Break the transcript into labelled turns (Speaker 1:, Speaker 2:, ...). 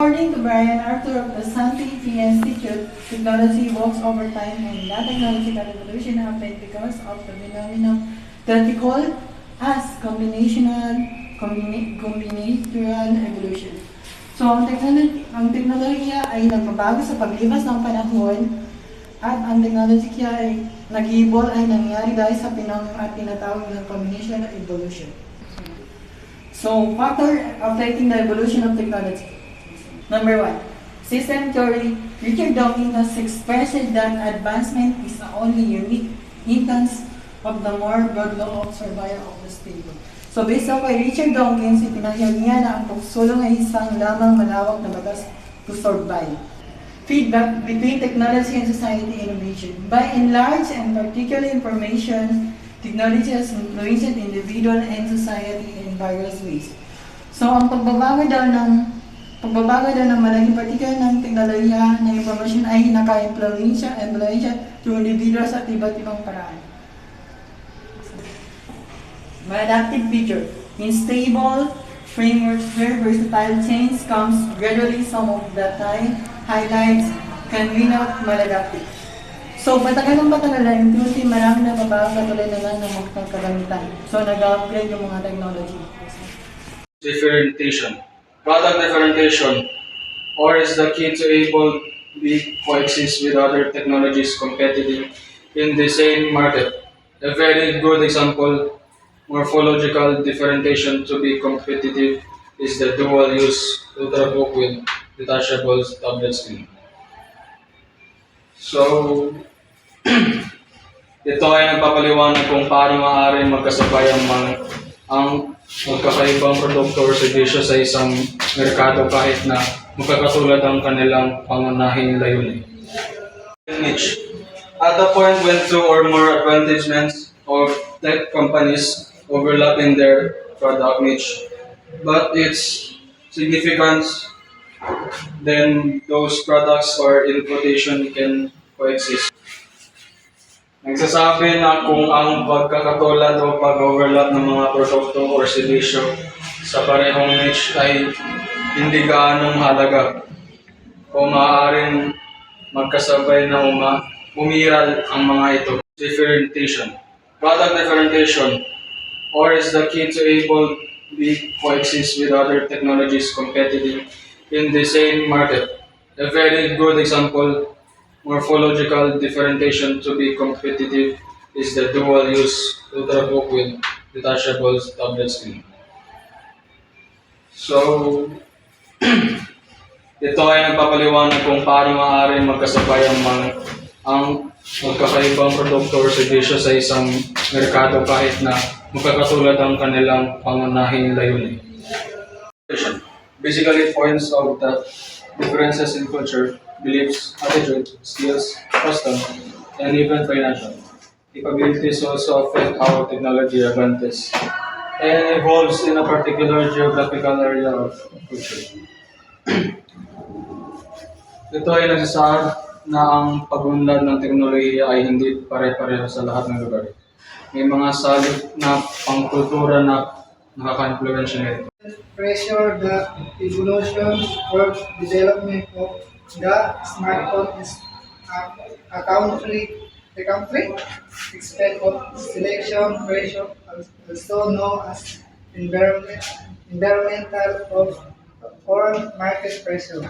Speaker 1: According to Brian Arthur of the Scientific Institute, technology walks over time and that technological evolution happened because of the phenomenon that we call as combinatorial evolution. So, ang teknolohiya ay nagbabago sa paglipas ng panahon at ang teknolohiya ay nag-evolve ay nangyari dahil sa tinatawag ng combinatorial evolution. So, factor affecting the evolution of technology. Number 1, system theory. Richard Dawkins has expressed that advancement is the only unique instance of the more broad law of survival of the stable. So, based on kay Richard Dawkins, ipinahayag niya na ang pagsulong ay isang lamang malawak na batas to survive. Feedback between technology and society innovation. By and large and particular information, technology has influenced individual and society in various ways. So, ang pagbabago daw ng malaking particular ng teknolohiya na informasyon ay naka-influensya to individuals at iba't ibang paraan. Maladaptive feature. In stable frameworks where versatile change comes gradually, some of the time highlights can win out maladaptive. So, patagal lang, unti-unti marami na babago katulad na lang ng mga kagamitan. So, nag-upgrade yung mga technology.
Speaker 2: Differentiation. Product differentiation, or is the key to able to coexist with other technologies competing in the same market. A very good example, morphological differentiation to be competitive is the dual-use ultrabook with detachable tablet screen. So, ito ay nagpapaliwanag kung paano maaaring magkasabay ang magkakaibang produkto o serbisyo sa isang merkado kahit na magkakatulad ang kanilang pangunahing layunin. Niche. At the point when two or more advancements of tech companies overlap in their product niche, but its significance, then those products or in quotation can coexist. Nagsasabi na kung ang pagkakatulad o pag-overlap ng mga produkto o serbisyo sa parehong niche ay hindi gaanong halaga o maaaring magkasabay na umiral ang mga ito. Differentiation. Product differentiation, or is the key to able to coexist with other technologies competing in the same market. A very good example, morphological differentiation to be competitive is the dual-use ultrabook with detachable tablet screen. So, ito ay nagpapaliwanag kung paano maaaring magkasabay ang magkakaibang produkto o serbisyo sa isang merkado kahit na magkakatulad ang kanilang pangunahing layunin. Basically, points of the differences in culture, beliefs, attitude, skills, custom, and even financial capabilities also affect how technology advances and evolves in a particular geographical area of culture. Ito ay nagsasaad na ang pag-unlad ng teknolohiya ay hindi pare-pareho sa lahat ng lugar. May mga salib na pangkultura na nakaka-influensya nito.
Speaker 3: Pressure the evolution or development of the smartphone is a country extent of selection pressure, also known as environmental or market pressure.